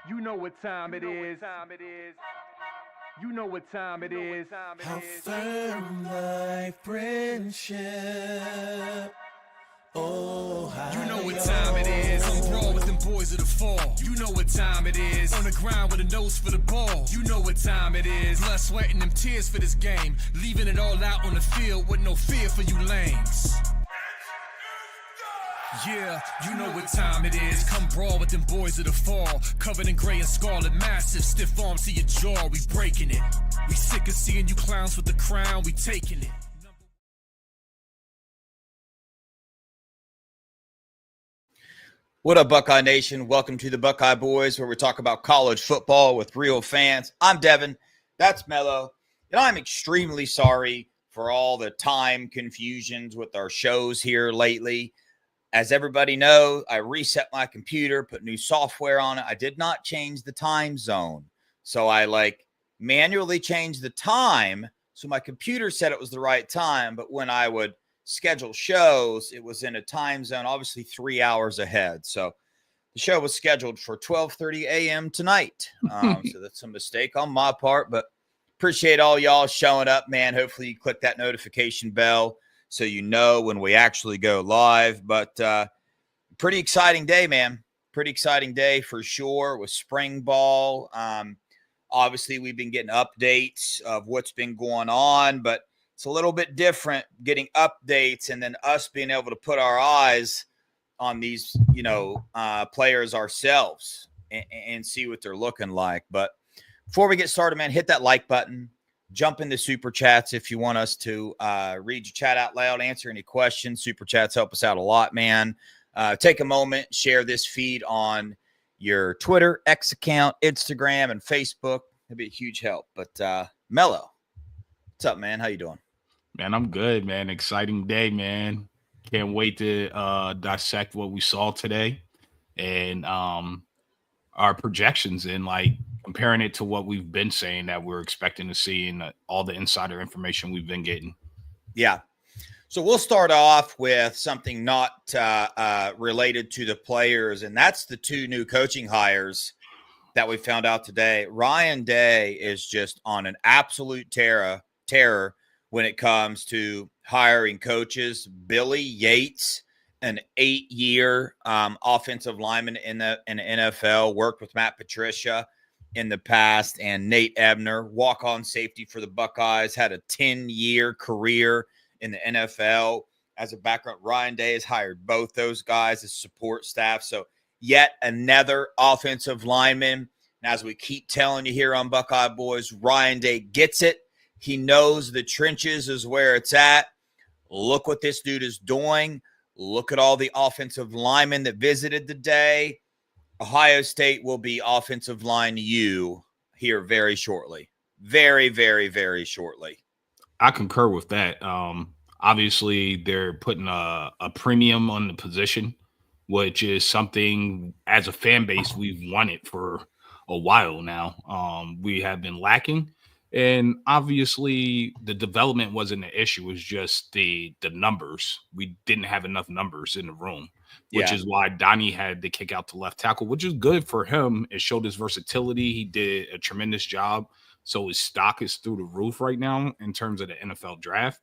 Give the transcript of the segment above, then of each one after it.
You know what time it is. You know what time it is. How firm thy friendship. Oh, you know what time it is. I'm brawl with them boys of the fall. You know what time it is. On the ground with a nose for the ball. You know what time it is. Blood, sweat, and them tears for this game. Leaving it all out on the field with no fear for you lames. Yeah, you know what time it is. Come brawl with them boys of the fall. Covered in gray and scarlet, massive, stiff arms to your jaw. We breaking it. We sick of seeing you clowns with the crown. We taking it. What up, Buckeye Nation? Welcome to the Buckeye Boys, where we talk about college football with real fans. I'm Devin. That's Mello. And I'm extremely sorry for all the time confusions with our shows here lately. As everybody knows, I reset my computer, put new software on it. I did not change the time zone. So I manually changed the time. So my computer said it was the right time. But when I would schedule shows, it was in a time zone, obviously 3 hours ahead. So the show was scheduled for 12:30 a.m. tonight. So that's a mistake on my part, but appreciate all y'all showing up, man. Hopefully you click that notification bell so you know when we actually go live. But pretty exciting day, man. Pretty exciting day for sure with spring ball. Obviously, we've been getting updates of what's been going on, but it's a little bit different getting updates and then us being able to put our eyes on these, players ourselves and see what they're looking like. But before we get started, man, hit that like button. Jump into Super Chats if you want us to read your chat out loud, answer any questions. Super Chats help us out a lot, man. Take a moment, share this feed on your Twitter, X account, Instagram, and Facebook. It'd be a huge help. But Mello, what's up, man? How you doing? Man, I'm good, man. Exciting day, man. Can't wait to dissect what we saw today and our projections and comparing it to what we've been saying that we're expecting to see and all the insider information we've been getting. Yeah. So we'll start off with something not related to the players, and that's the two new coaching hires that we found out today. Ryan Day is just on an absolute terror when it comes to hiring coaches. Billy Yates, an 8-year offensive lineman in the NFL, worked with Matt Patricia in the past, and Nate Ebner, walk-on safety for the Buckeyes, had a 10-year career in the NFL as a background. Ryan Day has hired both those guys as support staff. So yet another offensive lineman. And as we keep telling you here on Buckeye Boys, Ryan Day gets it. He knows the trenches is where it's at. Look what this dude is doing. Look at all the offensive linemen that visited today. Ohio State will be offensive line U here very shortly. Very, very, very shortly. I concur with that. Obviously, they're putting a premium on the position, which is something as a fan base we've wanted for a while now. We have been lacking. And obviously, the development wasn't an issue. It was just the numbers. We didn't have enough numbers in the room, which is why Donnie had to kick out to left tackle, which is good for him. It showed his versatility. He did a tremendous job. So his stock is through the roof right now in terms of the NFL draft.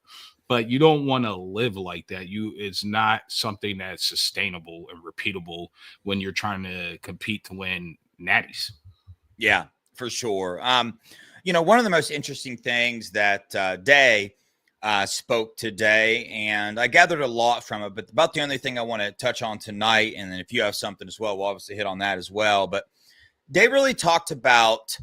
But you don't want to live like that. It's not something that's sustainable and repeatable when you're trying to compete to win natties. Yeah, for sure. One of the most interesting things that Day spoke today, and I gathered a lot from it, but about the only thing I want to touch on tonight, and then if you have something as well, we'll obviously hit on that as well. But Day really talked about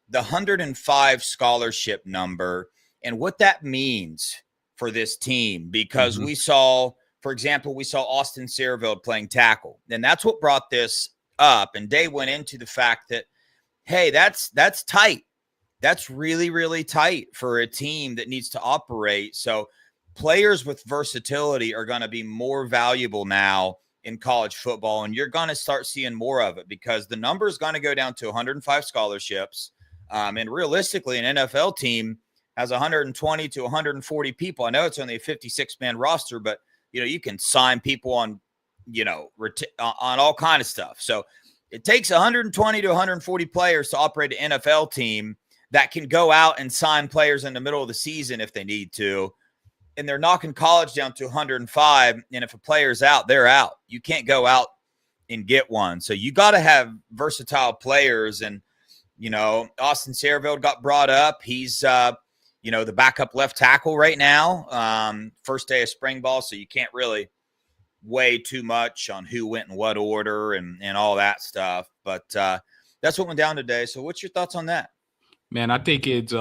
the 105 scholarship number and what that means for this team, because we saw, for example, Austin Searveld playing tackle, and that's what brought this up. And Day went into the fact that, hey, that's tight. That's really, really tight for a team that needs to operate. So players with versatility are going to be more valuable now in college football, and you're going to start seeing more of it because the number is going to go down to 105 scholarships. And realistically, an NFL team has 120 to 140 people. I know it's only a 56-man roster, but, you can sign people on, on all kind of stuff. So It takes 120 to 140 players to operate an NFL team that can go out and sign players in the middle of the season if they need to. And they're knocking college down to 105. And if a player's out, they're out. You can't go out and get one. So you got to have versatile players. And, Austin Saraville got brought up. He's, the backup left tackle right now. First day of spring ball. So you can't really weigh too much on who went in what order and all that stuff. But that's what went down today. So what's your thoughts on that? Man, I think it's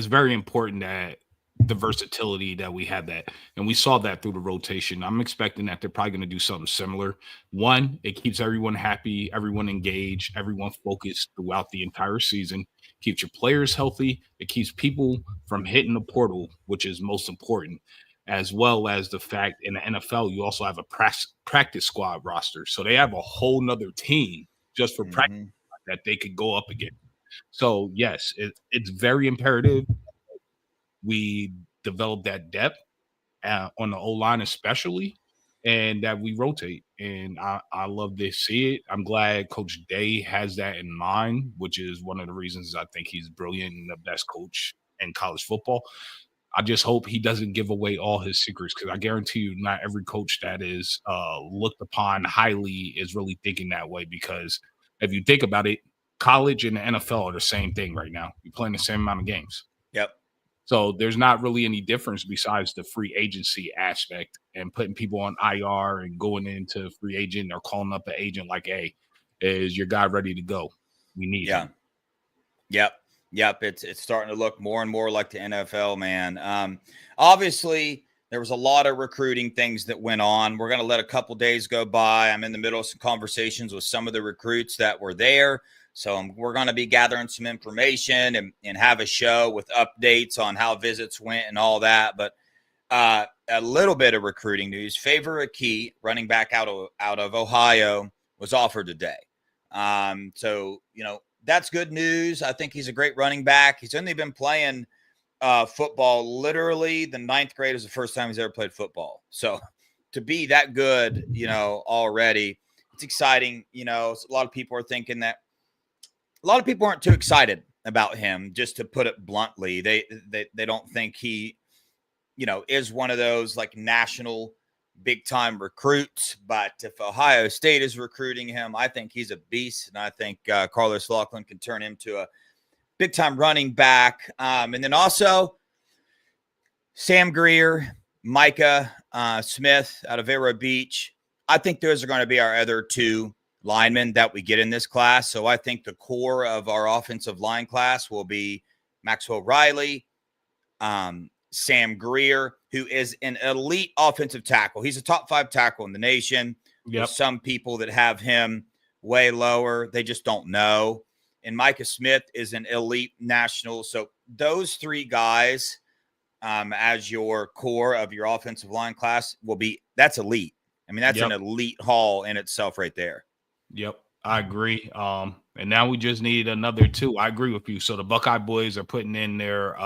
very important that the versatility that we have that, and we saw that through the rotation. I'm expecting that they're probably going to do something similar. One, it keeps everyone happy, everyone engaged, everyone focused throughout the entire season, keeps your players healthy. It keeps people from hitting the portal, which is most important, as well as the fact in the NFL, you also have a practice squad roster. So they have a whole nother team just for practice that they could go up against. So, yes, it's very imperative we develop that depth on the O-line especially, and that we rotate. And I love to see it. I'm glad Coach Day has that in mind, which is one of the reasons I think he's brilliant and the best coach in college football. I just hope he doesn't give away all his secrets, because I guarantee you not every coach that is looked upon highly is really thinking that way, because if you think about it, college and the NFL are the same thing right now. You're playing the same amount of games. Yep. So there's not really any difference besides the free agency aspect and putting people on IR and going into free agent or calling up an agent like, hey, is your guy ready to go? We need him. Yep. It's starting to look more and more like the NFL, man. Obviously, there was a lot of recruiting things that went on. We're going to let a couple days go by. I'm in the middle of some conversations with some of the recruits that were there. So we're going to be gathering some information and have a show with updates on how visits went and all that. But a little bit of recruiting news. Favor Aki, running back out of Ohio, was offered today. So, that's good news. I think he's a great running back. He's only been playing football. Literally, the ninth grade is the first time he's ever played football. So to be that good, already, it's exciting. A lot of people are thinking that a lot of people aren't too excited about him, just to put it bluntly. They don't think he, is one of those like national big time recruits. But if Ohio State is recruiting him, I think he's a beast. And I think Carlos Laughlin can turn him to a big time running back. And then also Sam Greer, Micah Smith out of Vero Beach. I think those are going to be our other two linemen that we get in this class. So I think the core of our offensive line class will be Maxwell Riley, Sam Greer, who is an elite offensive tackle. He's a top 5 tackle in the nation. Yep. There's some people that have him way lower. They just don't know. And Micah Smith is an elite national. So those 3 guys as your core of your offensive line class that's elite. I mean, that's an elite haul in itself right there. Yep, I agree. And now we just need another 2. I agree with you. So the Buckeye boys are putting in their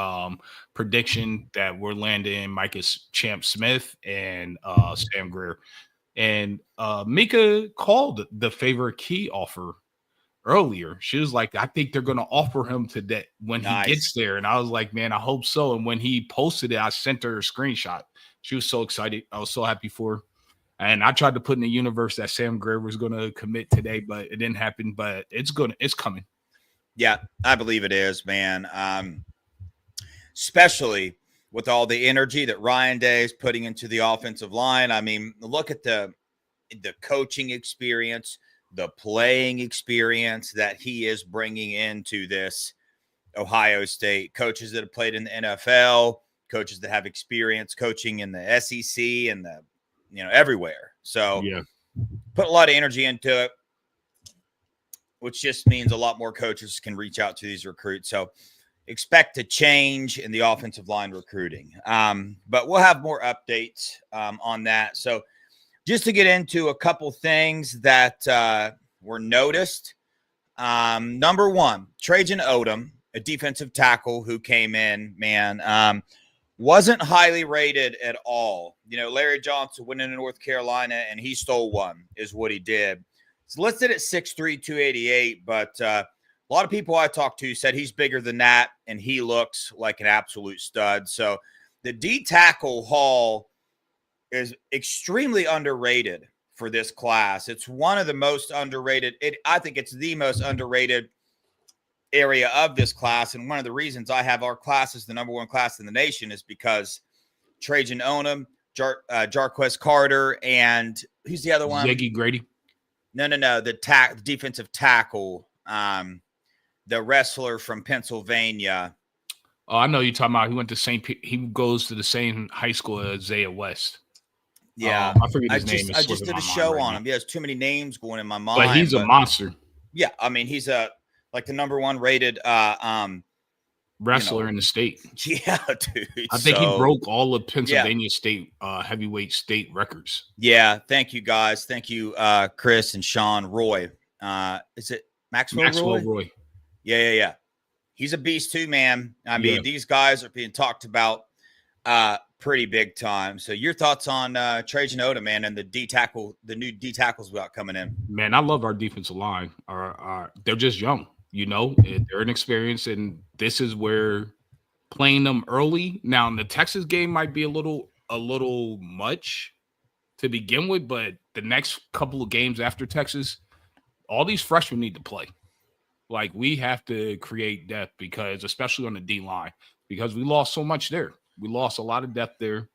prediction that we're landing Micah Champ Smith and Sam Greer. And Mika called the Favor Key offer earlier. She was like, I think they're going to offer him today when he gets there. And I was like, man, I hope so. And when he posted it, I sent her a screenshot. She was so excited. I was so happy for her. And I tried to put in the universe that Sam Greer was going to commit today, but it didn't happen. But it's coming. Yeah, I believe it is, man. Especially with all the energy that Ryan Day is putting into the offensive line. I mean, look at the coaching experience, the playing experience that he is bringing into this Ohio State. Coaches that have played in the NFL, coaches that have experience coaching in the SEC and the everywhere. So put a lot of energy into it, which just means a lot more coaches can reach out to these recruits. So expect a change in the offensive line recruiting. But we'll have more updates on that. So just to get into a couple things that were noticed. Number 1, Trajan Odom, a defensive tackle who came in, wasn't highly rated at all. Larry Johnson went into North Carolina and he stole one is what he did. He's listed at 6'3", 288, but a lot of people I talked to said he's bigger than that, and he looks like an absolute stud. So the D tackle haul is extremely underrated for this class. It's one of the most underrated. I think it's the most underrated area of this class. And one of the reasons I have our class as the number one class in the nation is because Trajan Onum, Jarquez Carter, and who's the other one? Ziggy Grady. No. The defensive tackle, the wrestler from Pennsylvania. Oh, I know you're talking about. He went to he goes to the same high school as Isaiah West. Yeah, I forget his name. I just did a show on him. Yeah, there's too many names going in my mind. But he's a monster. Yeah, I mean, he's like the number one rated wrestler in the state. Yeah, dude. I think he broke all of Pennsylvania state heavyweight state records. Yeah, thank you guys. Thank you, Chris and Sean Roy. Is it Maxwell Roy? Yeah. He's a beast too, man. I mean, these guys are being talked about pretty big time. So your thoughts on Trajan Onum, man, and the new D tackles we got coming in? Man, I love our defensive line. They're just young, they're inexperienced, and this is where playing them early. Now, in the Texas game might be a little much to begin with, but the next couple of games after Texas, all these freshmen need to play. Like, we have to create depth because, especially on the D line, because we lost so much there. We lost a lot of depth there,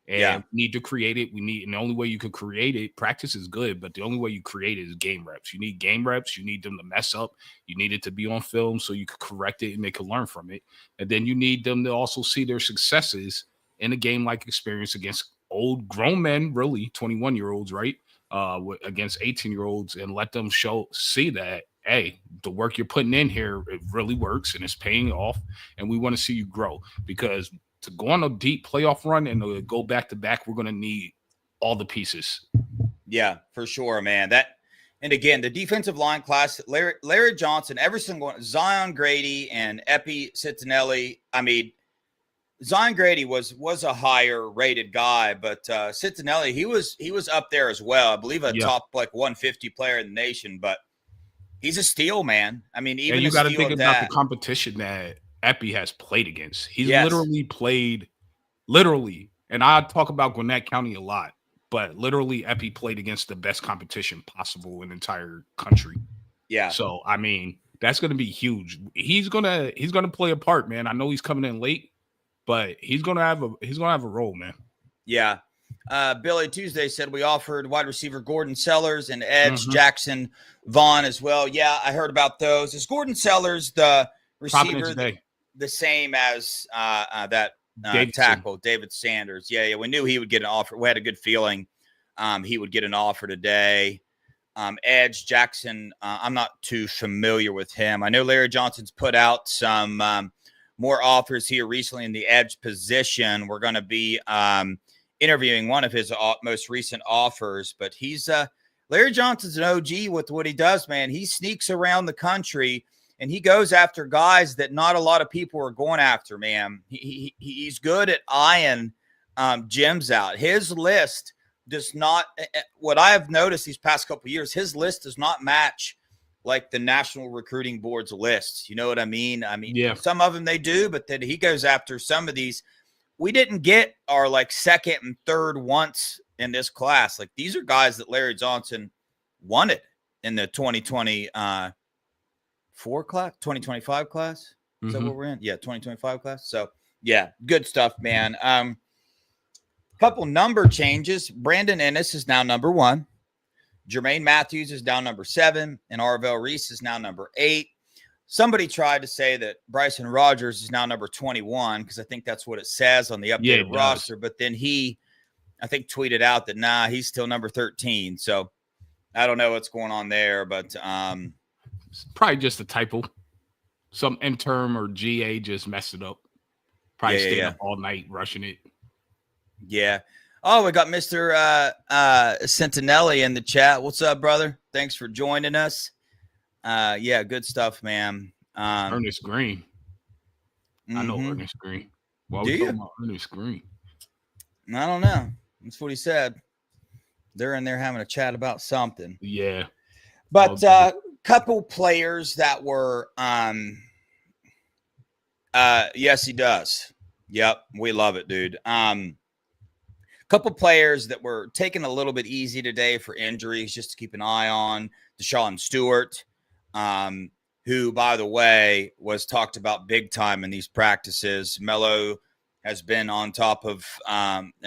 and we need to create it. And the only way you could create it, practice is good, but the only way you create it is game reps. You need game reps. You need them to mess up. You need it to be on film so you could correct it and they could learn from it. And then you need them to also see their successes in a game-like experience against old grown men, really 21-year-olds, right? Against 18-year-olds, and let them see that, hey, the work you're putting in here, it really works and it's paying off. And we want to see you grow, because to go on a deep playoff run and to go back to back, we're going to need all the pieces. Yeah, for sure, man. And again, the defensive line class, Larry Johnson, every single one, Zion Grady and Epi Citinelli. I mean, Zion Grady was a higher rated guy, but Citinelli, he was up there as well. I believe a top like 150 player in the nation, but he's a steal, man. I mean, even you got to think about the competition that Epi has played against. He's literally played, and I talk about Gwinnett County a lot, but literally Epi played against the best competition possible in the entire country. Yeah. So, I mean, that's going to be huge. He's going to play a part, man. I know he's coming in late, but he's going to have a role, man. Yeah. Billy Tuesday said we offered wide receiver Gordon Sellers and edge Jackson Vaughn as well. Yeah, I heard about those. Is Gordon Sellers the receiver the same as that tackle, David Sanders? Yeah, we knew he would get an offer. We had a good feeling he would get an offer today. Edge Jackson, I'm not too familiar with him. I know Larry Johnson's put out some more offers here recently in the edge position. We're going to be interviewing one of his most recent offers, but he's Larry Johnson's an OG with what he does, man. He sneaks around the country and he goes after guys that not a lot of people are going after, man. He's good at eyeing gems out. His list does not, what I have noticed these past couple of years, his list does not match like the National Recruiting Board's lists. You know what I mean? Some of them they do, but then he goes after some of these. We didn't get our like second and third once in this class. Like, these are guys that Larry Johnson wanted in the 2025 class. Is that what we're in? Yeah, 2025 class. So yeah, good stuff, man. Couple number changes. Brandon Ennis is now number 1. Jermaine Matthews is now number 7, and Arvell Reese is now number 8. Somebody tried to say that Bryson Rogers is now number 21 because I think that's what it says on the updated roster. But then he, I think, tweeted out that, he's still number 13. So I don't know what's going on there, but it's probably just a typo. Some intern or GA just messed it up. Probably staying up all night rushing it. Yeah. Oh, we got Mr. Centinelli in the chat. What's up, brother? Thanks for joining us. Yeah, good stuff, man. Ernest Green. I know Ernest Green. Why are we talking about Ernest Green? I don't know. That's what he said. They're in there having a chat about something. Yeah. But couple players that were yes, he does. Yep, we love it, dude. Couple players that were taken a little bit easy today for injuries, just to keep an eye on. Deshaun Stewart, who, by the way, was talked about big time in these practices. Melo has been on top of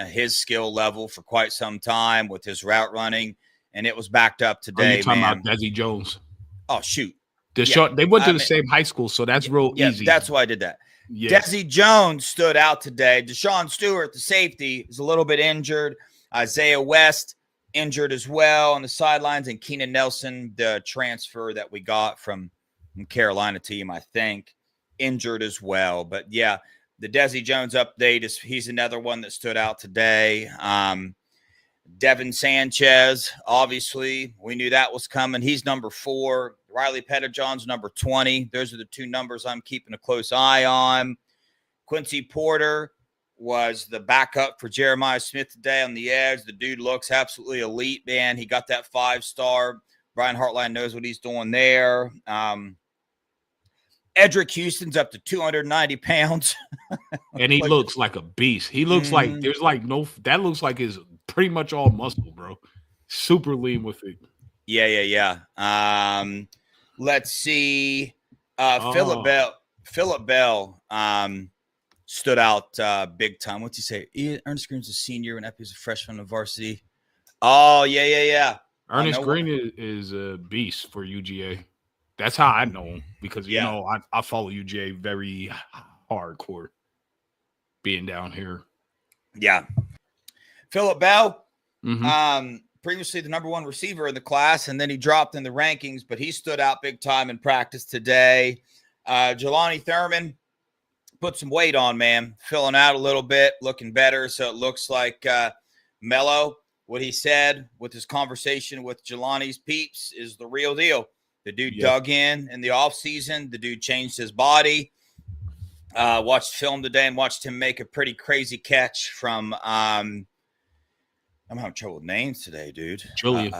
his skill level for quite some time with his route running, and it was backed up today. You're talking about Desi Jones. Oh, shoot. They went to the same high school, so that's real easy. That's why I did that. Yeah. Desi Jones stood out today. Deshaun Stewart, the safety, is a little bit injured. Isaiah West injured as well on the sidelines, and Keenan Nelson, the transfer that we got from Carolina team, I think, injured as well. But yeah, the Desi Jones update is he's another one that stood out today. Devin Sanchez, obviously, we knew that was coming. He's number 4. Riley Pettijohn's number 20. Those are the 2 numbers I'm keeping a close eye on. Quincy Porter was the backup for Jeremiah Smith today on the edge. The dude looks absolutely elite, man. He got that 5-star. Brian Hartline knows what he's doing there. Edric Houston's up to 290 pounds. And he looks like a beast. He looks like there's like that looks like his pretty much all muscle, bro. Super lean with it. Yeah. Let's see. Philip Bell stood out big time. What's he say? Ernest Green's a senior and Epi's a freshman on varsity. Oh, yeah. Ernest Green is a beast for UGA. That's how I know him because, you know, I follow UGA very hardcore being down here. Yeah. Philip Bell, previously the number 1 receiver in the class, and then he dropped in the rankings, but he stood out big time in practice today. Jelani Thurman put some weight on, man, filling out a little bit, looking better. So it looks like Melo, what he said with his conversation with Jelani's peeps is the real deal. The dude dug in the offseason. The dude changed his body. Watched film today and watched him make a pretty crazy catch from I'm having trouble with names today, dude. Julian.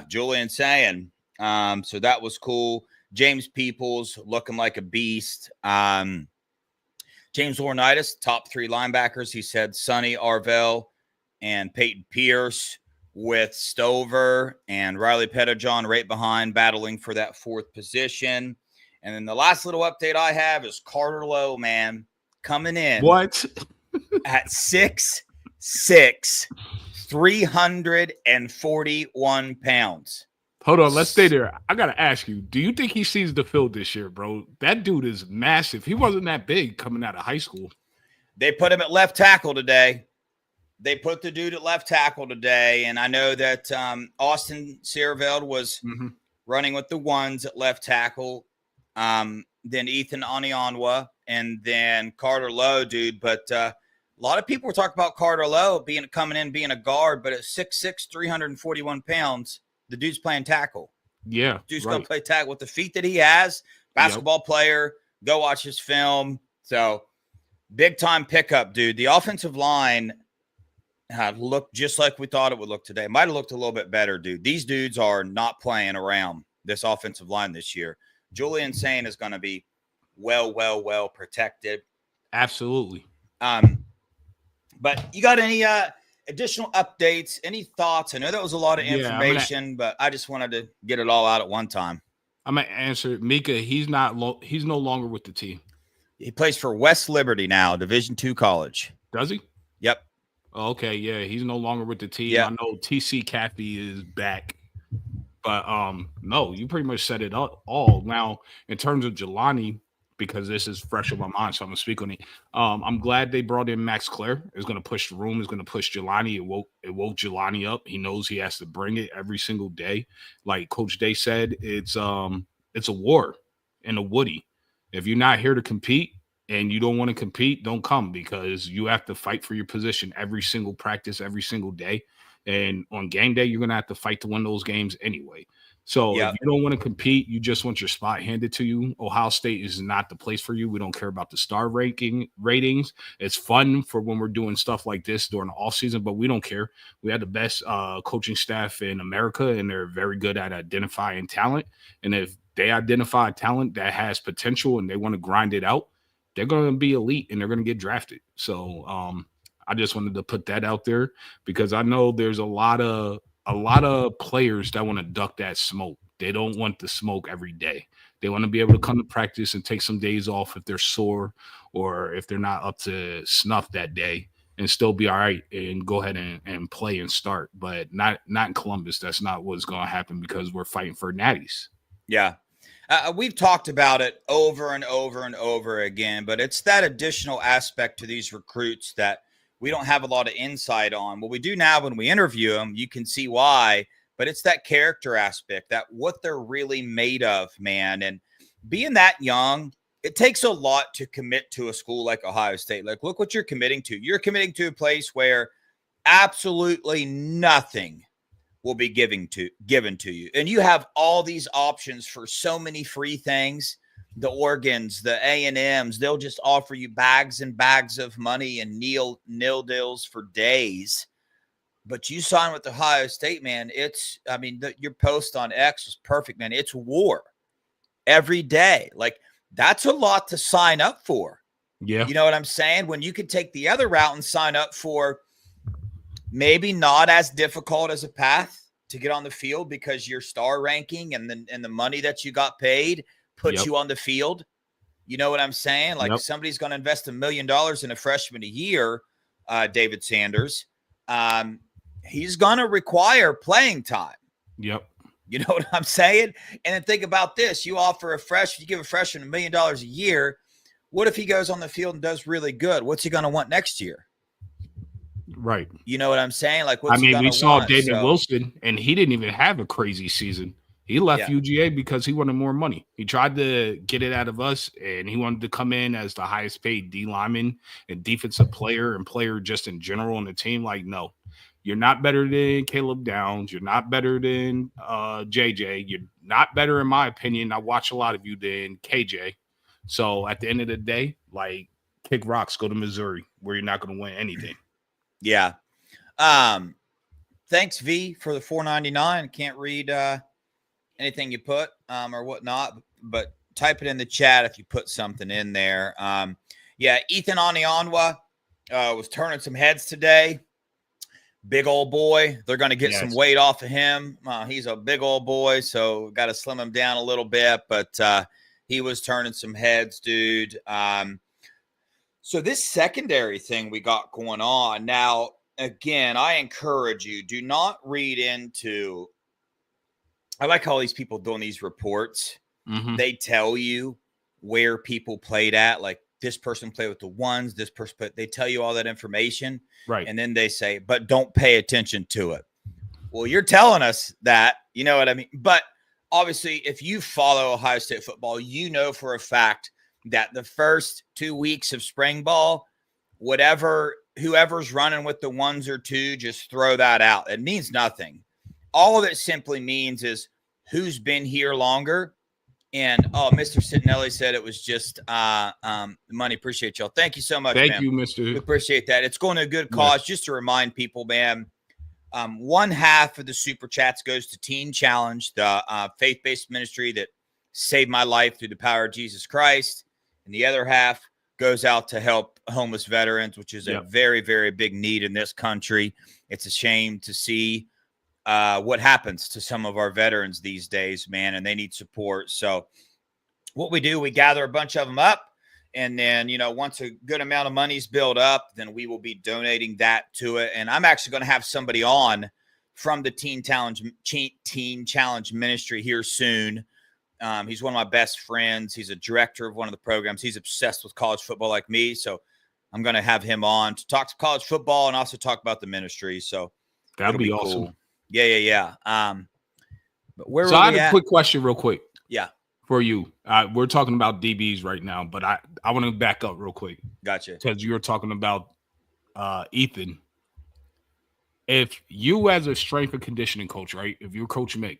Julian saying. So that was cool. James Peoples looking like a beast. James Laurinaitis, top 3 linebackers. He said Sonny Arvell and Peyton Pierce with Stover and Riley Pettijohn right behind, battling for that 4th position. And then the last little update I have is Carter Lowe, man, coming in. What? At 6'6", 341 pounds. Hold on, let's stay there. I got to ask you, do you think he sees the field this year, bro? That dude is massive. He wasn't that big coming out of high school. They put him at left tackle today. They put the dude at left tackle today, and I know that Austin Searveld was running with the ones at left tackle, then Ethan Anianwa, and then Carter Lowe, dude. But a lot of people were talking about Carter Lowe coming in being a guard, but at 6'6", 341 pounds, the dude's playing tackle. Yeah, dude's going to play tackle with the feet that he has. Basketball player. Go watch his film. So big time pickup, dude. The offensive line looked just like we thought it would look today. Might have looked a little bit better, dude. These dudes are not playing around this offensive line this year. Julian Sain is going to be well protected. Absolutely. But you got any additional updates, any thoughts? I know that was a lot of information, but I just wanted to get it all out at one time. I'm going to answer Mika. He's no longer with the team. He plays for West Liberty now, Division II college. Does he? Yep. Okay, yeah, he's no longer with the team. Yep. I know TC Caffey is back. But no, you pretty much said it all. Now, in terms of Jelani, because this is fresh on my mind, so I'm going to speak on it. I'm glad they brought in Max Clare. It's going to push the room. It's going to push Jelani. It woke Jelani up. He knows he has to bring it every single day. Like Coach Day said, it's a war in a Woody. If you're not here to compete and you don't want to compete, don't come, because you have to fight for your position every single practice, every single day. And on game day, you're going to have to fight to win those games anyway. So Yep. if you don't want to compete, you just want your spot handed to you, Ohio State is not the place for you. We don't care about the star ratings. It's fun for when we're doing stuff like this during the off season, but we don't care. We have the best coaching staff in America, and they're very good at identifying talent. And if they identify talent that has potential and they want to grind it out, they're going to be elite and they're going to get drafted. So I just wanted to put that out there because I know there's a lot of players that want to duck that smoke. They don't want the smoke every day. They want to be able to come to practice and take some days off if they're sore or if they're not up to snuff that day and still be all right and go ahead and play and start. But not in Columbus. That's not what's going to happen because we're fighting for natties. Yeah. We've talked about it over and over and over again, but it's that additional aspect to these recruits that we don't have a lot of insight on. What we do now when we interview them, you can see why, but it's that character aspect, that what they're really made of, man. And being that young, it takes a lot to commit to a school like Ohio State. Like, look what you're committing to. You're committing to a place where absolutely nothing will be given to you. And you have all these options for so many free things. The Oregons, the A&Ms, they'll just offer you bags and bags of money and nil deals for days. But you sign with Ohio State, man. Your post on X was perfect, man. It's war every day. Like, that's a lot to sign up for. Yeah. You know what I'm saying? When you could take the other route and sign up for maybe not as difficult as a path to get on the field because your star ranking and the money that you got paid puts you on the field. You know what I'm saying? Like, somebody's going to invest $1 million in a freshman a year, David Sanders. He's going to require playing time. Yep. You know what I'm saying? And then think about this. You give a freshman $1 million a year. What if he goes on the field and does really good? What's he going to want next year? Right. You know what I'm saying? Like, we saw David Wilson, and he didn't even have a crazy season. He left UGA because he wanted more money. He tried to get it out of us, and he wanted to come in as the highest paid D lineman and defensive player and player just in general on the team. Like, no, you're not better than Caleb Downs. You're not better than JJ. You're not better, in my opinion. I watch a lot of you than KJ. So at the end of the day, like, kick rocks, go to Missouri where you're not going to win anything. Yeah. Thanks, V, for the $4.99. Can't read anything you put or whatnot, but type it in the chat if you put something in there. Ethan Anianwa was turning some heads today. Big old boy. They're going to get some weight off of him. He's a big old boy, so got to slim him down a little bit, but he was turning some heads, dude. So this secondary thing we got going on now, again, I encourage you, do not read into – I like how all these people doing these reports. Mm-hmm. They tell you where people played at. Like, this person played with the ones, this person played. They tell you all that information. Right. And then they say, but don't pay attention to it. Well, you're telling us that, you know what I mean? But obviously, if you follow Ohio State football, you know for a fact that the first 2 weeks of spring ball, whoever's running with the ones or two, just throw that out. It means nothing. All of it simply means is who's been here longer. And, Mr. Citinelli said it was just money. Appreciate y'all. Thank you so much, Thank you, Mr. We appreciate that. It's going to a good cause. Yeah. Just to remind people, man, one half of the Super Chats goes to Teen Challenge, the faith-based ministry that saved my life through the power of Jesus Christ. And the other half goes out to help homeless veterans, which is a very, very big need in this country. It's a shame to see what happens to some of our veterans these days, man, and they need support. So what we do, we gather a bunch of them up, and then, once a good amount of money's built up, then we will be donating that to it. And I'm actually going to have somebody on from the Teen Challenge ministry here soon. He's one of my best friends. He's a director of one of the programs. He's obsessed with college football like me. So I'm going to have him on to talk to college football and also talk about the ministry. So that'd be awesome. Cool. Yeah. But so I have a quick question real quick. Yeah. For you. We're talking about DBs right now, but I want to back up real quick. Gotcha. Because you were talking about Ethan. If you as a strength and conditioning coach, right, if you're Coach Mick,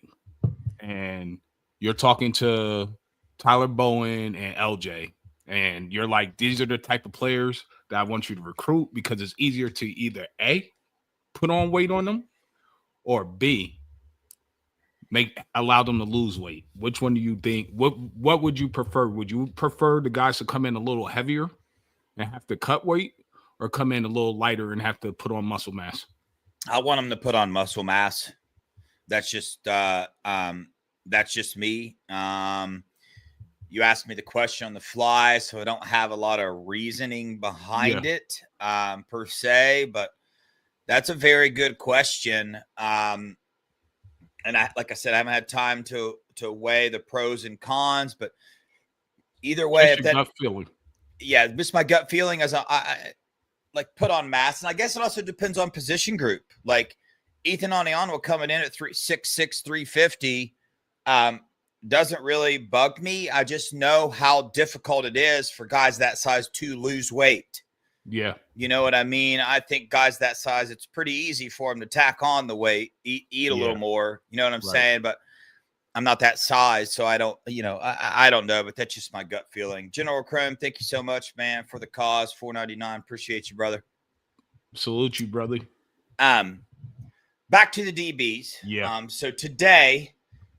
and you're talking to Tyler Bowen and LJ, and you're like, these are the type of players that I want you to recruit because it's easier to either A, put on weight on them, or B, allow them to lose weight. Which one do you think? What would you prefer? Would you prefer the guys to come in a little heavier and have to cut weight, or come in a little lighter and have to put on muscle mass? I want them to put on muscle mass. That's just me. You asked me the question on the fly, so I don't have a lot of reasoning behind it per se, but that's a very good question. And like I said, I haven't had time to weigh the pros and cons, but either way, gut feeling. Yeah, just my gut feeling as I like put on mass, and I guess it also depends on position group. Like Ethan Aniano coming in at 6'6", 350 doesn't really bug me. I just know how difficult it is for guys that size to lose weight. Yeah. You know what I mean? I think guys that size, it's pretty easy for them to tack on the weight, eat a little more. You know what I'm saying? But I'm not that size, so I don't, I don't know, but that's just my gut feeling. General Chrome, thank you so much, man, for the cause. $4.99. Appreciate you, brother. Salute you, brother. Back to the DBs. Yeah. So today,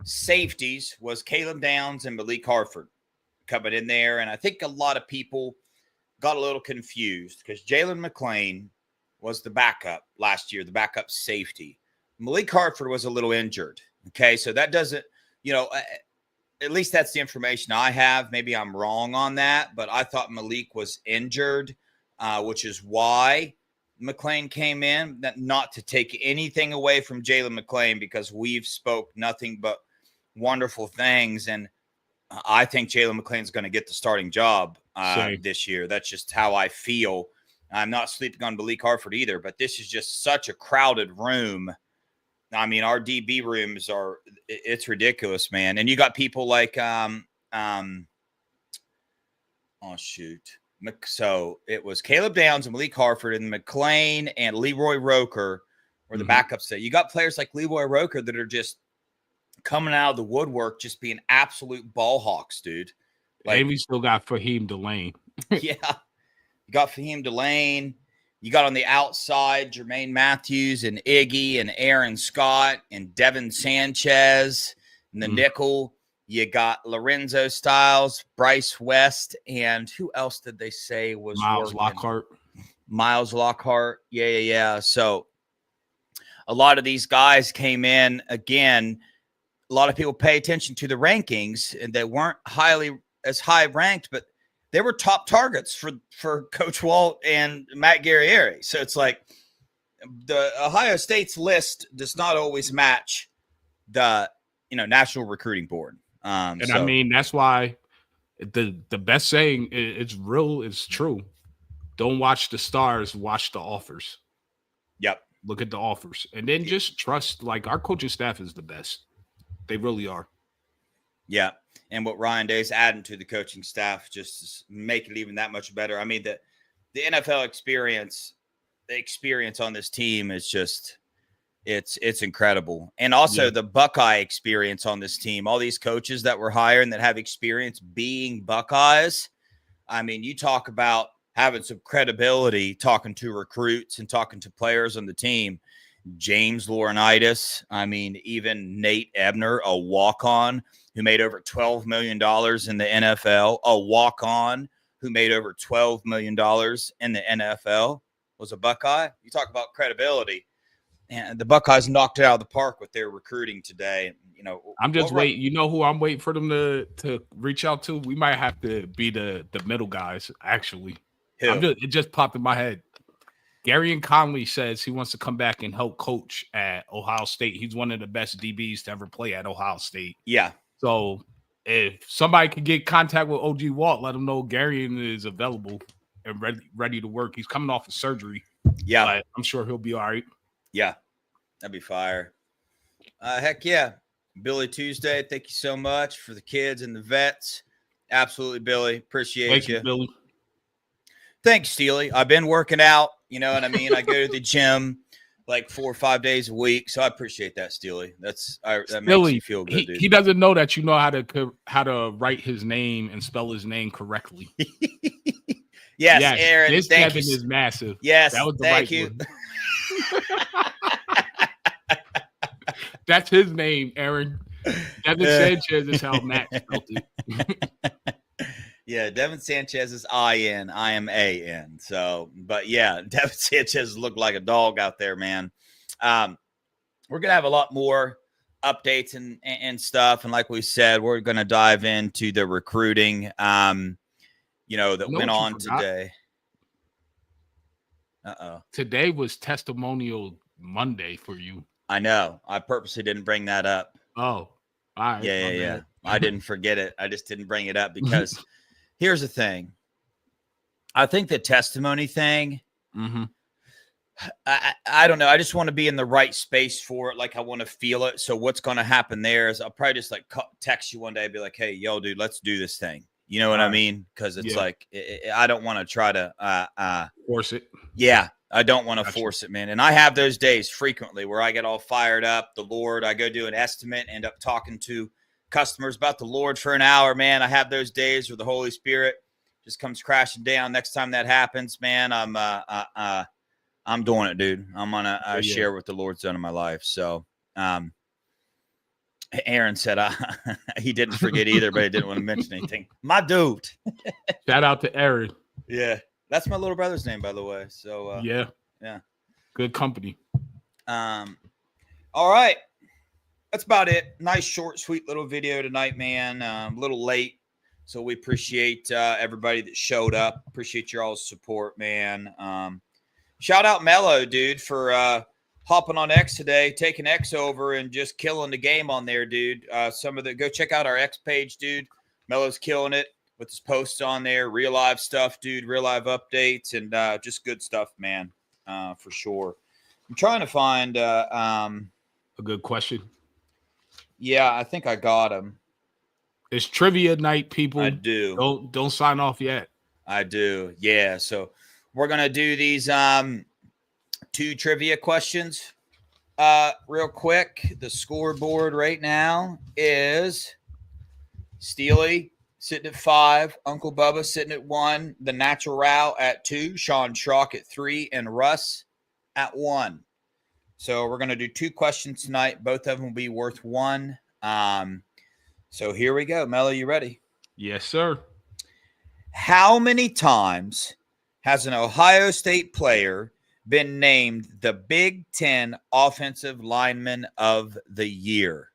safeties was Caleb Downs and Malik Harford coming in there, and I think a lot of people got a little confused because Jalen McClain was the backup last year, the backup safety. Malik Harford was a little injured. Okay, so that doesn't, at least that's the information I have. Maybe I'm wrong on that, but I thought Malik was injured, which is why McClain came in. Not to take anything away from Jalen McClain, because we've spoke nothing but wonderful things, and I think Jalen McClain's going to get the starting job this year. That's just how I feel. I'm not sleeping on Malik Harford either, but this is just such a crowded room. I mean, our DB rooms it's ridiculous, man. And you got people like, So it was Caleb Downs and Malik Harford, and McClain and Leroy Roker were the backups there. You got players like Leroy Roker that are just coming out of the woodwork, just being absolute ball hawks, dude. And we still got Fahim Delane. Yeah. You got Fahim Delane. You got on the outside Jermaine Matthews and Iggy and Aaron Scott and Devin Sanchez. And the nickel, you got Lorenzo Styles, Bryce West, and who else did they say was Miles Lockhart? Miles Lockhart. Yeah. So a lot of these guys came in. Again, a lot of people pay attention to the rankings, and they weren't as high ranked, but they were top targets for Coach Walt and Matt Guerrieri. So it's like the Ohio State's list does not always match the National Recruiting Board. I mean, that's why the best saying, it's real, it's true. Don't watch the stars, watch the offers. Yep. Look at the offers, and then just trust. Like, our coaching staff is the best. They really are. Yeah. And what Ryan Day's adding to the coaching staff just make it even that much better. I mean, the NFL experience, the experience on this team is just, it's incredible. And also the Buckeye experience on this team, all these coaches that were hired and that have experience being Buckeyes. I mean, you talk about having some credibility, talking to recruits and talking to players on the team. James Laurinaitis, I mean, even Nate Ebner, a walk-on who made over $12 million in the NFL, a walk-on who made over $12 million in the NFL, was a Buckeye. You talk about credibility, and the Buckeyes knocked it out of the park with their recruiting today. I'm just waiting. You know who I'm waiting for them to reach out to? We might have to be the middle guys, actually. It just popped in my head. Gary and Conley says he wants to come back and help coach at Ohio State. He's one of the best DBs to ever play at Ohio State. Yeah. So if somebody could get contact with OG Walt, let him know Gary is available and ready to work. He's coming off of surgery. Yeah. But I'm sure he'll be all right. Yeah. That'd be fire. Heck yeah. Billy Tuesday, thank you so much for the kids and the vets. Absolutely, Billy. Appreciate you. Billy. Thanks, Steely. I've been working out. You know what I mean? I go to the gym like 4 or 5 days a week. So I appreciate that, Steely. That makes Steely, me feel good, dude. he doesn't know that you know how to write his name and spell his name correctly. Yes, Aaron. This thank Kevin you. is massive. Yes, that was the thank right you. one. That's his name, Aaron. Devin Sanchez is how Matt spelled it. Yeah, Devin Sanchez is I-N. I am A-N. So, but yeah, Devin Sanchez looked like a dog out there, man. We're going to have a lot more updates and stuff. And like we said, we're going to dive into the recruiting, that went on today. Today was Testimonial Monday for you. I know. I purposely didn't bring that up. Oh, all right. Yeah. I didn't forget it. I just didn't bring it up because here's the thing. I think the testimony thing, I don't know. I just want to be in the right space for it. Like I want to feel it. So what's going to happen there is I'll probably just like text you one day and be like, hey, yo, dude, let's do this thing. You know what I mean? Because it's like, I don't want to try to force it. Yeah. I don't want to force it, man. And I have those days frequently where I get all fired up. The Lord, I go do an estimate, end up talking to customers about the Lord for an hour, man. I have those days where the Holy Spirit just comes crashing down. Next time that happens, man, I'm doing it, dude. I'm gonna share what the Lord's done in my life. So, Aaron said he didn't forget either, but he didn't want to mention anything. My dude. Shout out to Aaron. Yeah. That's my little brother's name, by the way. So yeah, good company. All right, that's about it. Nice, short, sweet little video tonight, man. A little late, so we appreciate everybody that showed up. Appreciate your all's support, man. Shout out Mello, dude, for hopping on X today, taking X over and just killing the game on there, dude. Go check out our X page, dude. Mello's killing it with his posts on there, real live stuff, dude, real live updates, and just good stuff, man, for sure. I'm trying to find a good question. Yeah, I think I got him. It's trivia night, people. I do. Don't sign off yet. I do. Yeah, so we're gonna do these 2 trivia questions real quick. The scoreboard right now is Steely sitting at 5, Uncle Bubba sitting at 1, the Natural at 2, Sean Schrock at 3, and Russ at 1. So we're going to do 2 questions tonight. Both of them will be worth 1. So here we go. Mello, you ready? Yes, sir. How many times has an Ohio State player been named the Big Ten Offensive Lineman of the Year?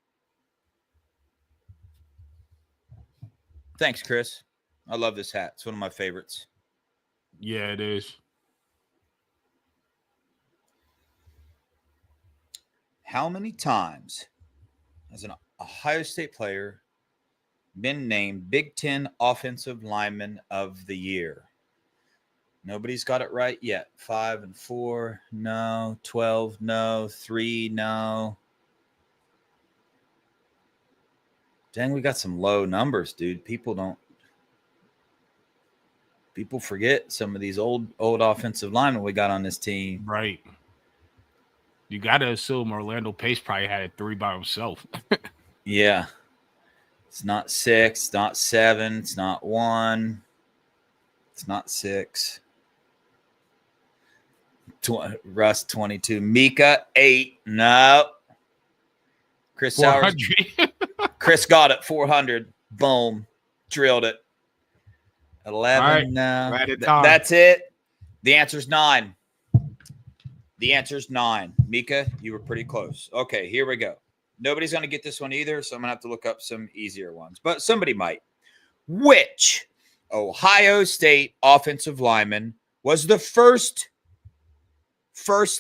Thanks, Chris. I love this hat. It's one of my favorites. Yeah, it is. How many times has an Ohio State player been named Big Ten Offensive Lineman of the Year? Nobody's got it right yet. 5 and 4, no. 12, no. 3, no. Dang, we got some low numbers, dude. People forget some of these old offensive linemen we got on this team. Right. You got to assume Orlando Pace probably had 3 by himself. Yeah. It's not 6, it's not 7, it's not 1. It's not 6. Russ 22. Mika 8. No. Chris Sowers. Chris got it. 400. Boom. Drilled it. 11. Right. No. Right at that's it. The answer's 9. The answer's 9. Mika, you were pretty close. Okay, here we go. Nobody's going to get this one either, so I'm going to have to look up some easier ones. But somebody might. Which Ohio State offensive lineman was the first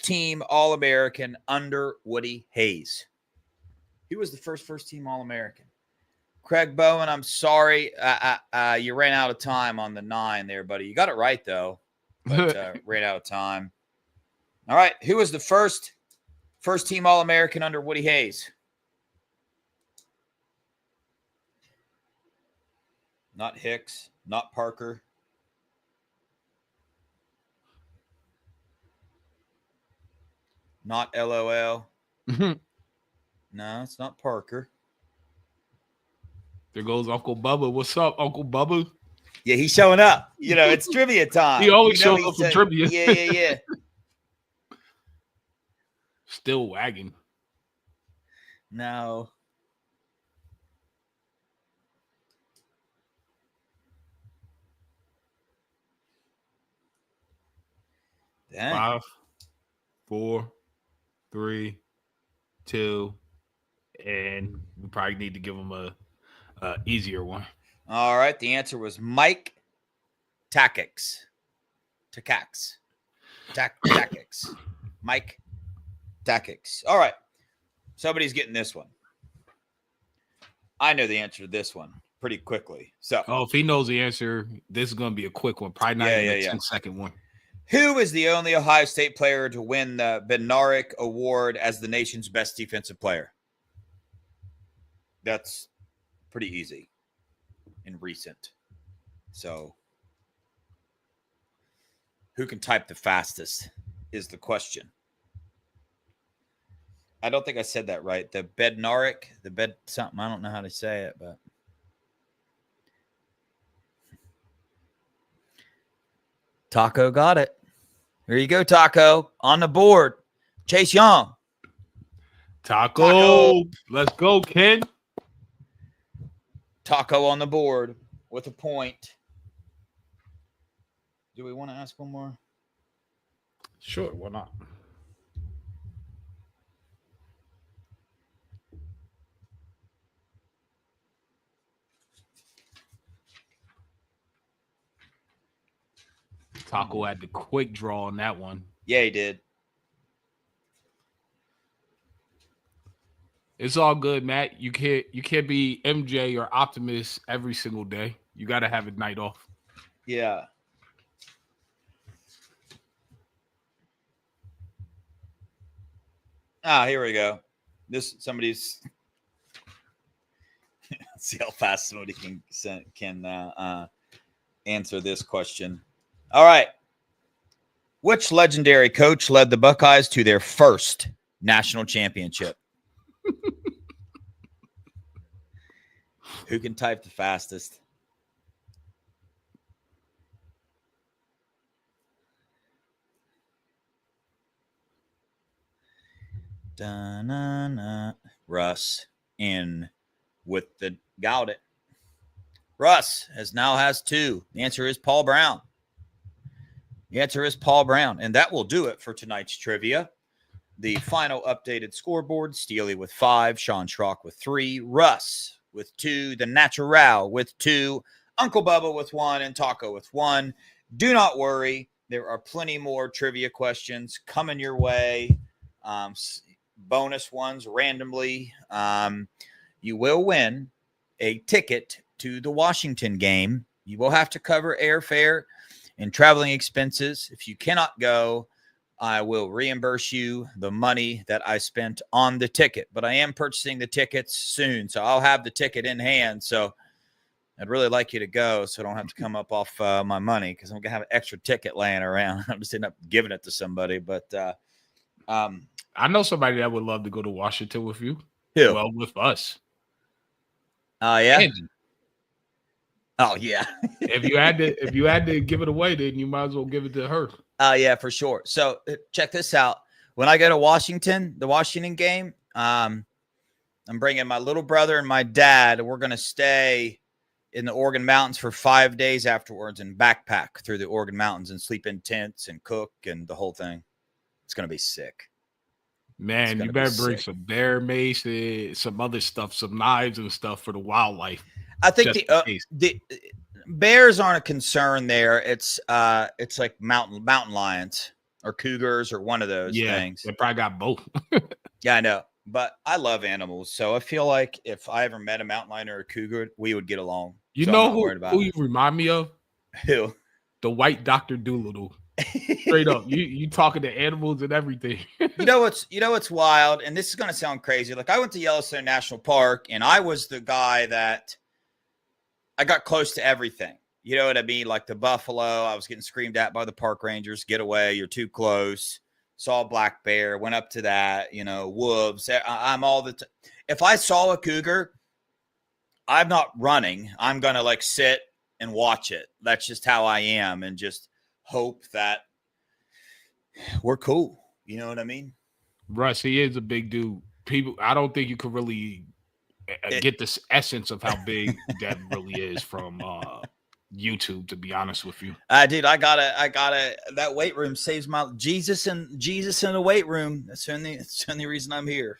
team All-American under Woody Hayes? He was the first team All-American. Craig Bowen, I'm sorry. You ran out of time on the 9 there, buddy. You got it right, though. But ran out of time. All right. Who was the first team All-American under Woody Hayes? Not Hicks. Not Parker. Not LOL. There No, it's not Parker. goes Uncle Bubba. What's up, Uncle Bubba? Yeah, he's showing up. You know, it's trivia time. He always You know, shows up for he's, trivia. Yeah. Still wagging. No. Dang. 5, 4, 3, 2, and we probably need to give him a easier one. All right. The answer was Mike Takacs. Takacs. Mike Takacs. All right. Somebody's getting this one. I know the answer to this one pretty quickly. So, if he knows the answer, this is going to be a quick one. Probably not even a 10-second one. Who is the only Ohio State player to win the Bednarik Award as the nation's best defensive player? That's pretty easy and recent. So, who can type the fastest is the question. I don't think I said that right. The Bednarik, something. I don't know how to say it, but Taco got it. Here you go, Taco, on the board. Chase Young. Taco. Let's go, Ken. Taco on the board with a point. Do we want to ask one more? Sure, why not? Taco had the quick draw on that one. Yeah, he did. It's all good, Matt. You can't be MJ or Optimus every single day. You got to have a night off. Yeah. Here we go. Somebody's see how fast somebody can answer this question. All right. Which legendary coach led the Buckeyes to their first national championship? Who can type the fastest? Da-na-na. Russ in with the got it. Russ now has 2. The answer is Paul Brown. And that will do it for tonight's trivia. The final updated scoreboard: Steely with 5, Sean Schrock with 3, Russ with 2, the Natural with 2, Uncle Bubba with 1, and Taco with 1. Do not worry. There are plenty more trivia questions coming your way. Bonus ones randomly. You will win a ticket to the Washington game. You will have to cover airfare and traveling expenses. If you cannot go, I will reimburse you the money that I spent on the ticket. But I am purchasing the tickets soon, so I'll have the ticket in hand. So I'd really like you to go so I don't have to come up off my money, because I'm going to have an extra ticket laying around. I'm just end up giving it to somebody. But I know somebody that would love to go to Washington with you. Who? Well, with us. Yeah. Andy. Oh, yeah. if you had to give it away, then you might as well give it to her. Yeah, for sure. So check this out. When I go to Washington, the Washington game, I'm bringing my little brother and my dad. We're going to stay in the Oregon Mountains for 5 days afterwards and backpack through the Oregon Mountains and sleep in tents and cook and the whole thing. It's going to be sick. Man, you better bring some bear mace, some other stuff, some knives and stuff for the wildlife. I think the bears aren't a concern there. It's like mountain lions or cougars or one of those things. They probably got both. Yeah, I know. But I love animals, so I feel like if I ever met a mountain lion or a cougar, we would get along. You know who you remind me of? Who? The white Dr. Doolittle. Straight up. You talking to animals and everything. You know what's wild, and this is going to sound crazy. Like, I went to Yellowstone National Park, and I was the guy that I got close to everything. You know what I mean? Like the buffalo, I was getting screamed at by the park rangers. Get away, you're too close. saw a black bear, went up to that, wolves. I'm all the if I saw a cougar, I'm not running. I'm going to like sit and watch it. That's just how I am, and just hope that we're cool. You know what I mean? Russ, he is a big dude. I don't think you could really get this essence of how big that really is from YouTube, to be honest with you. Dude, I gotta that weight room saves my Jesus in the weight room. That's the only reason I'm here,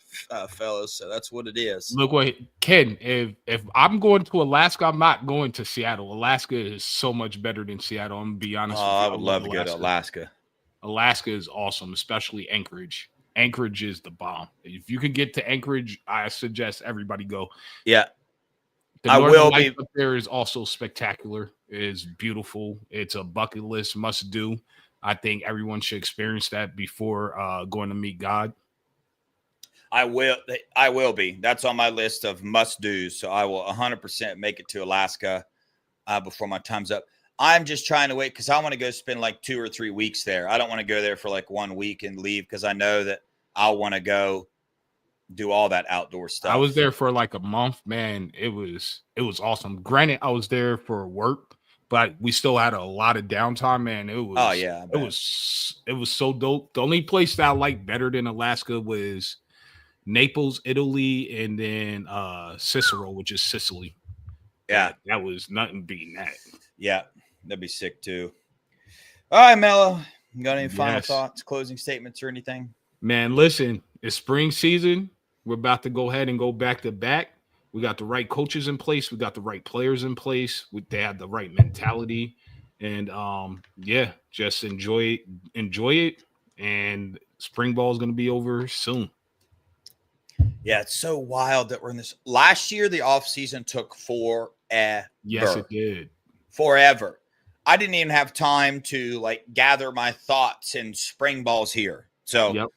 fellas. So that's what it is. Look, Ken, if I'm going to Alaska, I'm not going to Seattle. Alaska is so much better than Seattle. I'm gonna be honest with you. I would love to go to Alaska. Alaska is awesome, especially Anchorage. Anchorage is the bomb. If you can get to Anchorage, I suggest everybody go. Yeah. The Northern Lights up there is also spectacular. It is beautiful. It's a bucket list must do. I think everyone should experience that before going to meet God. I will be. That's on my list of must do's. So I will 100% make it to Alaska before my time's up. I'm just trying to wait because I want to go spend like 2 or 3 weeks there. I don't want to go there for like 1 week and leave because I know that I'll want to go do all that outdoor stuff. I was there for like a month, man. It was awesome. Granted, I was there for work, but we still had a lot of downtime, man. It was it was so dope. The only place that I liked better than Alaska was Naples, Italy, and then Cicero, which is Sicily. Yeah, that was nothing beating that. Yeah, that'd be sick too. All right, Mello, you got any final thoughts, closing statements, or anything? Man, listen, it's spring season. We're about to go ahead and go back to back. We got the right coaches in place. We got the right players in place. They have the right mentality. And, just enjoy it. And spring ball is going to be over soon. Yeah, it's so wild that we're in this. Last year, the offseason took forever. Yes, it did. Forever. I didn't even have time to, gather my thoughts, and spring ball's here. So,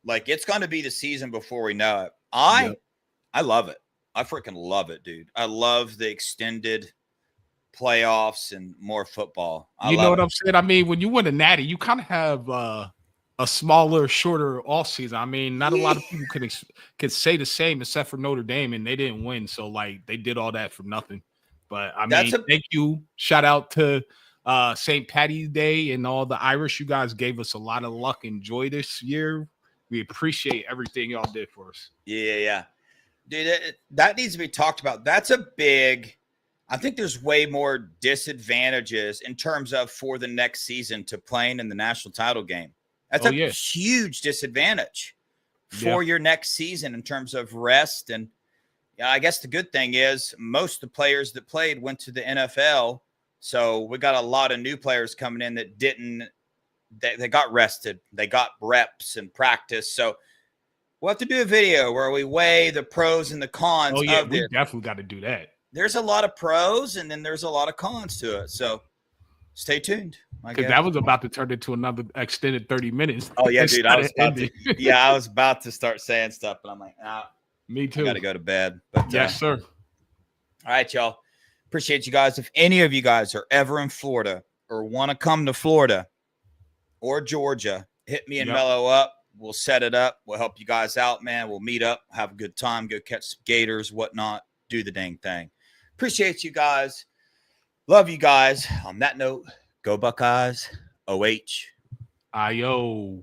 it's going to be the season before we know it. I love it. I freaking love it, dude. I love the extended playoffs and more football. You know what I'm saying? I mean, when you win a natty, you kind of have a smaller, shorter off season. I mean, not a lot of people could say the same except for Notre Dame, and they didn't win. So, they did all that for nothing. But, I mean, thank you. Shout out to St. Patty's Day and all the Irish. You guys gave us a lot of luck and joy this year. We appreciate everything y'all did for us. Yeah. Dude, that needs to be talked about. That's a big – I think there's way more disadvantages in terms of for the next season to playing in the national title game. That's a huge disadvantage for your next season in terms of rest. And I guess the good thing is most of the players that played went to the NFL. So we got a lot of new players coming in that didn't – they got rested. They got reps and practice. So we'll have to do a video where we weigh the pros and the cons. Oh, yeah, we definitely got to do that. There's a lot of pros and then there's a lot of cons to it. So stay tuned. Because that was about to turn into another extended 30 minutes. Oh, yeah, dude. I was about to start saying stuff, but I'm like, me too. I got to go to bed. But yes, sir. All right, y'all. Appreciate you guys. If any of you guys are ever in Florida or want to come to Florida or Georgia, hit me and Mello up. We'll set it up. We'll help you guys out, man. We'll meet up, have a good time, go catch some gators, whatnot, do the dang thing. Appreciate you guys. Love you guys. On that note, go Buckeyes. OH. Ayo.